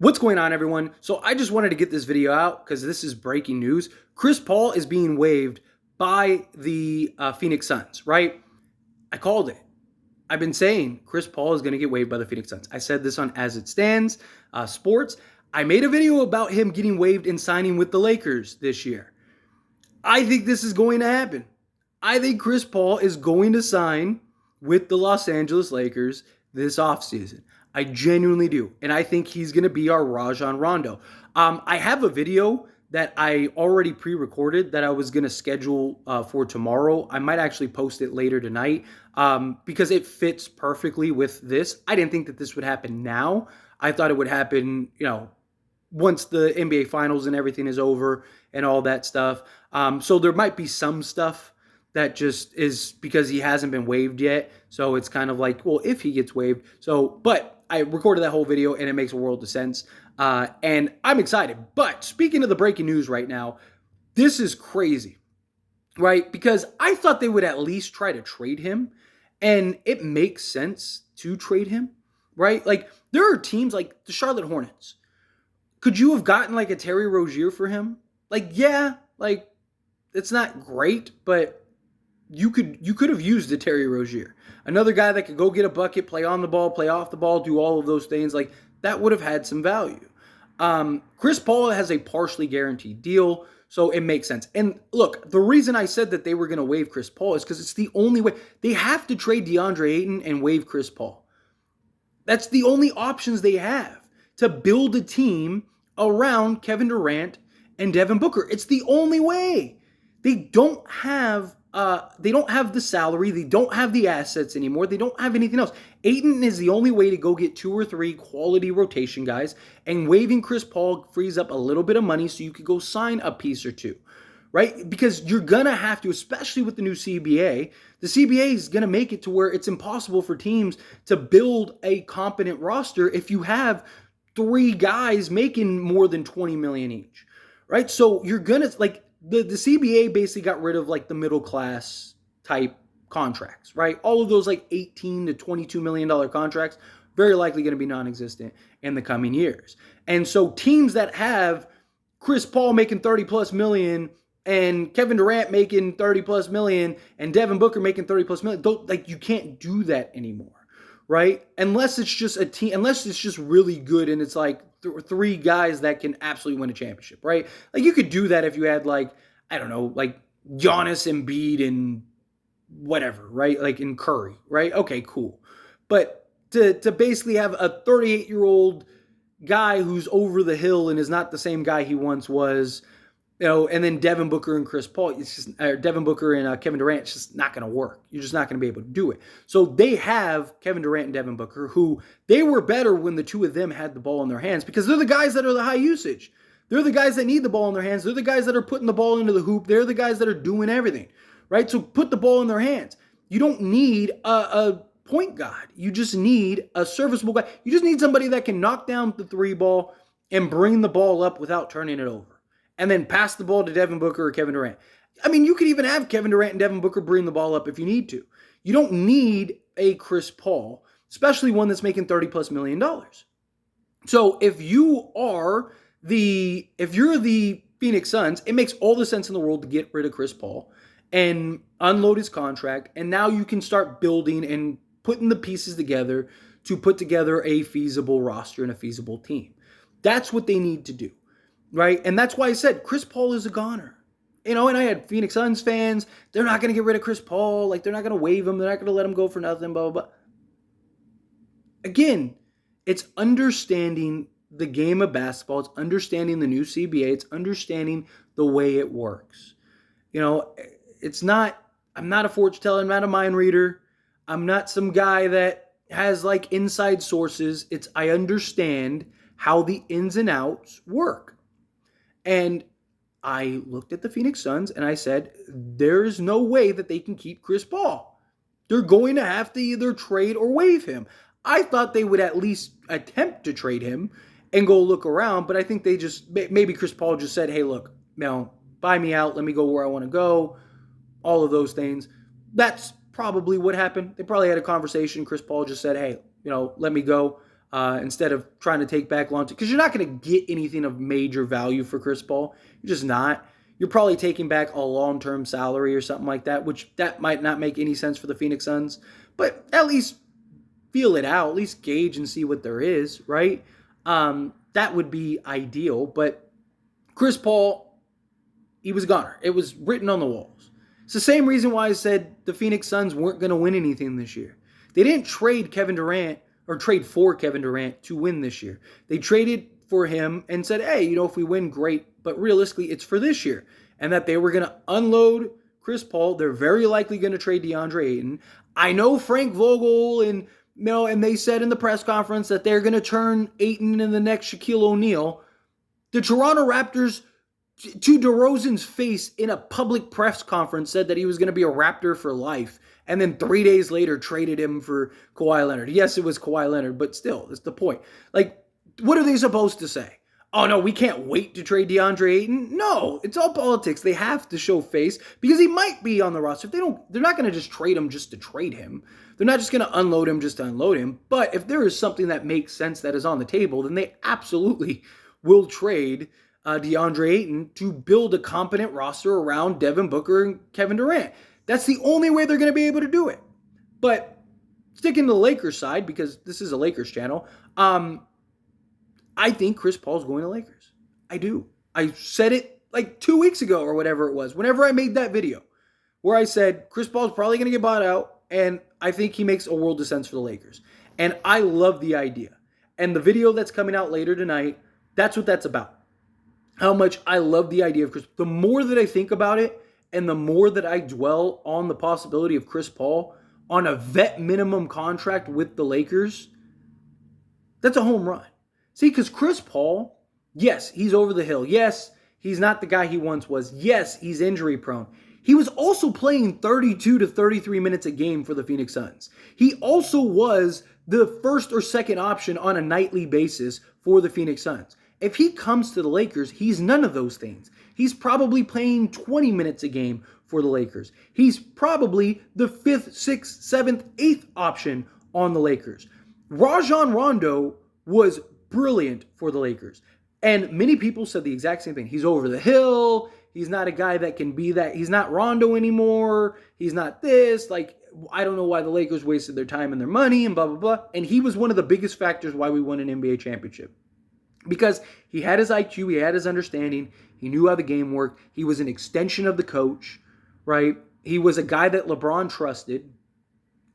What's going on, everyone? So I just wanted to get this video out because this is breaking news. Chris Paul is being waived by the Phoenix Suns, right? I called it. I've been saying Chris Paul is going to get waived by the Phoenix Suns. I said this on As It Stands Sports. I made a video about him getting waived and signing with the Lakers this year. I think this is going to happen. I think Chris Paul is going to sign with the Los Angeles Lakers this offseason. I genuinely do. And I think he's going to be our Rajon Rondo. I have a video that I already pre-recorded that I was going to schedule for tomorrow. I might actually post it later tonight because it fits perfectly with this. I didn't think that this would happen now. I thought it would happen, once the NBA Finals and everything is over and all that stuff. So there might be some stuff that just is because he hasn't been waived yet. So it's kind of like, well, if he gets waived. But I recorded that whole video and it makes a world of sense. And I'm excited. But speaking of the breaking news right now, this is crazy, right? Because I thought they would at least try to trade him. And it makes sense to trade him, right? Like there are teams like the Charlotte Hornets. Could you have gotten like a Terry Rozier for him? It's not great, but you could have used a Terry Rozier. Another guy that could go get a bucket, play on the ball, play off the ball, do all of those things. Like that would have had some value. Chris Paul has a partially guaranteed deal, so it makes sense. And look, the reason I said that they were going to waive Chris Paul is because it's the only way. They have to trade DeAndre Ayton and waive Chris Paul. That's the only options they have to build a team around Kevin Durant and Devin Booker. It's the only way. They don't have the salary. They don't have the assets anymore. They don't have anything else. Ayton is the only way to go get 2 or 3 quality rotation guys, and waiving Chris Paul frees up a little bit of money so you could go sign a piece or two, right? Because you're going to have to, especially with the new CBA, the CBA is going to make it to where it's impossible for teams to build a competent roster if you have 3 guys making more than $20 million each, right? So you're going to, like, the CBA basically got rid of like the middle class type contracts, right? All of those like $18 to $22 million contracts, very likely going to be non-existent in the coming years. And so teams that have Chris Paul making 30 plus million and Kevin Durant making 30 plus million and Devin Booker making 30 plus million, you can't do that anymore, right? Unless it's just a team, unless it's just really good and it's like 3 guys that can absolutely win a championship, right? Like you could do that if you had like Giannis, Embiid, and whatever, right? Like in Curry, right? Okay, cool. But to basically have a 38-year-old guy who's over the hill and is not the same guy he once was, and then Devin Booker and Chris Paul, Devin Booker and Kevin Durant, it's just not going to work. You're just not going to be able to do it. So they have Kevin Durant and Devin Booker, who they were better when the 2 of them had the ball in their hands because they're the guys that are the high usage. They're the guys that need the ball in their hands. They're the guys that are putting the ball into the hoop. They're the guys that are doing everything, right? So put the ball in their hands. You don't need a point guard. You just need a serviceable guy. You just need somebody that can knock down the 3 ball and bring the ball up without turning it over. And then pass the ball to Devin Booker or Kevin Durant. I mean, you could even have Kevin Durant and Devin Booker bring the ball up if you need to. You don't need a Chris Paul, especially one that's making $30 plus million. So if you're the Phoenix Suns, it makes all the sense in the world to get rid of Chris Paul and unload his contract. And now you can start building and putting the pieces together to put together a feasible roster and a feasible team. That's what they need to do. Right? And that's why I said Chris Paul is a goner. And I had Phoenix Suns fans. They're not going to get rid of Chris Paul. Like, they're not going to waive him. They're not going to let him go for nothing, blah, blah, blah. Again, it's understanding the game of basketball. It's understanding the new CBA. It's understanding the way it works. I'm not a fortune teller. I'm not a mind reader. I'm not some guy that has like inside sources. I understand how the ins and outs work. And I looked at the Phoenix Suns and I said, there's no way that they can keep Chris Paul. They're going to have to either trade or waive him. I thought they would at least attempt to trade him and go look around, but I think maybe Chris Paul just said, hey, look, buy me out. Let me go where I want to go. All of those things. That's probably what happened. They probably had a conversation. Chris Paul just said, hey, let me go. instead of trying to take back long, because you're not going to get anything of major value for Chris Paul. You're just not. You're probably taking back a long-term salary or something like that, which that might not make any sense for the Phoenix Suns. But at least feel it out, at least gauge and see what there is, right? That would be ideal. But Chris Paul, he was a goner. It was written on the walls. It's the same reason why I said the Phoenix Suns weren't going to win anything this year. They didn't trade Kevin Durant or trade for Kevin Durant to win this year. They traded for him and said, hey, if we win, great. But realistically, it's for this year. And that they were going to unload Chris Paul. They're very likely going to trade DeAndre Ayton. I know Frank Vogel and they said in the press conference that they're going to turn Ayton into the next Shaquille O'Neal. The Toronto Raptors, to DeRozan's face in a public press conference, said that he was going to be a Raptor for life. And then 3 days later traded him for Kawhi Leonard. Yes, it was Kawhi Leonard, but still, that's the point. Like, what are they supposed to say? Oh, no, we can't wait to trade DeAndre Ayton. No, it's all politics. They have to show face because he might be on the roster. If they're not going to just trade him just to trade him. They're not just going to unload him just to unload him. But if there is something that makes sense that is on the table, then they absolutely will trade DeAndre Ayton to build a competent roster around Devin Booker and Kevin Durant. That's the only way they're going to be able to do it. But sticking to the Lakers side, because this is a Lakers channel, I think Chris Paul's going to Lakers. I do. I said it like 2 weeks ago or whatever it was, whenever I made that video, where I said Chris Paul's probably going to get bought out, and I think he makes a world of sense for the Lakers. And I love the idea. And the video that's coming out later tonight, that's what that's about. How much I love the idea of Chris. The more that I think about it, and the more that I dwell on the possibility of Chris Paul on a vet minimum contract with the Lakers, that's a home run. See, because Chris Paul, yes, he's over the hill. Yes, he's not the guy he once was. Yes, he's injury prone. He was also playing 32 to 33 minutes a game for the Phoenix Suns. He also was the first or second option on a nightly basis for the Phoenix Suns. If he comes to the Lakers, he's none of those things. He's probably playing 20 minutes a game for the Lakers. He's probably the 5th, 6th, 7th, 8th option on the Lakers. Rajon Rondo was brilliant for the Lakers. And many people said the exact same thing. He's over the hill. He's not a guy that can be that. He's not Rondo anymore. He's not this. Like, I don't know why the Lakers wasted their time and their money and blah, blah, blah. And he was one of the biggest factors why we won an NBA championship. Because he had his IQ, he had his understanding, he knew how the game worked, he was an extension of the coach, right? He was a guy that LeBron trusted,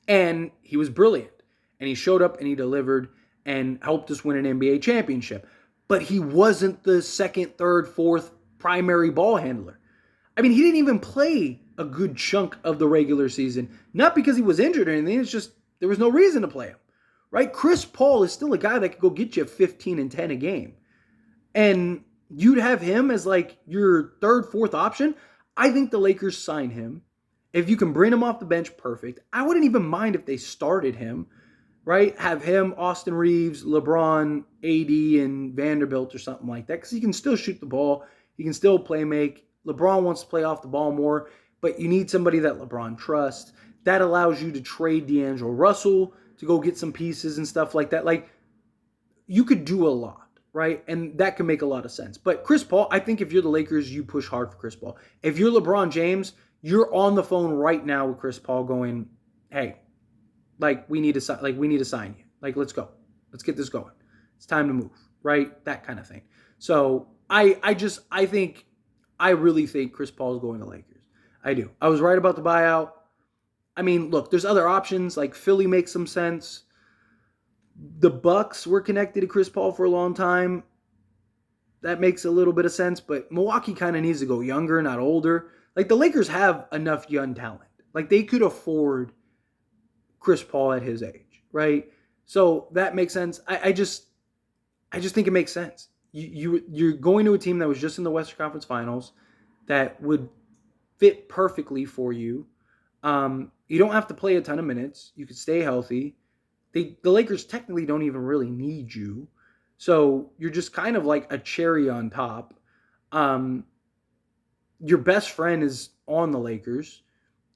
and he was brilliant. And he showed up and he delivered and helped us win an NBA championship. But he wasn't the second, third, fourth primary ball handler. I mean, he didn't even play a good chunk of the regular season. Not because he was injured or anything, it's just there was no reason to play him. Right? Chris Paul is still a guy that could go get you 15 and 10 a game. And you'd have him as like your third, fourth option. I think the Lakers sign him. If you can bring him off the bench, perfect. I wouldn't even mind if they started him, right? Have him, Austin Reeves, LeBron, AD, and Vanderbilt or something like that. Because he can still shoot the ball. He can still play make. LeBron wants to play off the ball more. But you need somebody that LeBron trusts. That allows you to trade D'Angelo Russell to go get some pieces and stuff like that. Like, you could do a lot, right? And that can make a lot of sense. But Chris Paul, I think if you're the Lakers, you push hard for Chris Paul. If you're LeBron James, you're on the phone right now with Chris Paul going, hey, like, we need to sign you. Like, let's go. Let's get this going. It's time to move, right? That kind of thing. So I really think Chris Paul is going to Lakers. I do. I was right about the buyout. I mean, look, there's other options, like Philly makes some sense. The Bucks were connected to Chris Paul for a long time. That makes a little bit of sense, but Milwaukee kind of needs to go younger, not older. Like, the Lakers have enough young talent. Like, they could afford Chris Paul at his age, right? So that makes sense. I just think it makes sense. You're going to a team that was just in the Western Conference Finals that would fit perfectly for you. You don't have to play a ton of minutes. You could stay healthy. The Lakers technically don't even really need you. So you're just kind of like a cherry on top. Your best friend is on the Lakers.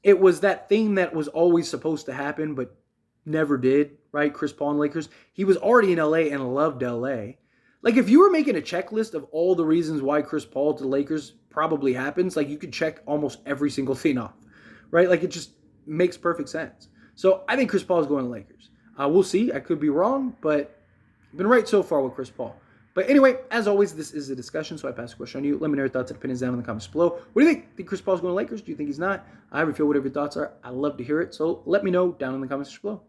It was that thing that was always supposed to happen, but never did, right? Chris Paul and Lakers. He was already in LA and loved LA. Like if you were making a checklist of all the reasons why Chris Paul to the Lakers probably happens, like you could check almost every single thing off, right? Like it just makes perfect sense. So I think Chris Paul is going to Lakers. We'll see. I could be wrong, but I've been right so far with Chris Paul. But anyway, as always, this is a discussion, so I pass the question on you. Let me know your thoughts and opinions down in the comments below. What do you think? Think Chris Paul's going to Lakers? Do you think he's not? I feel whatever your thoughts are. I love to hear it, so let me know down in the comments below.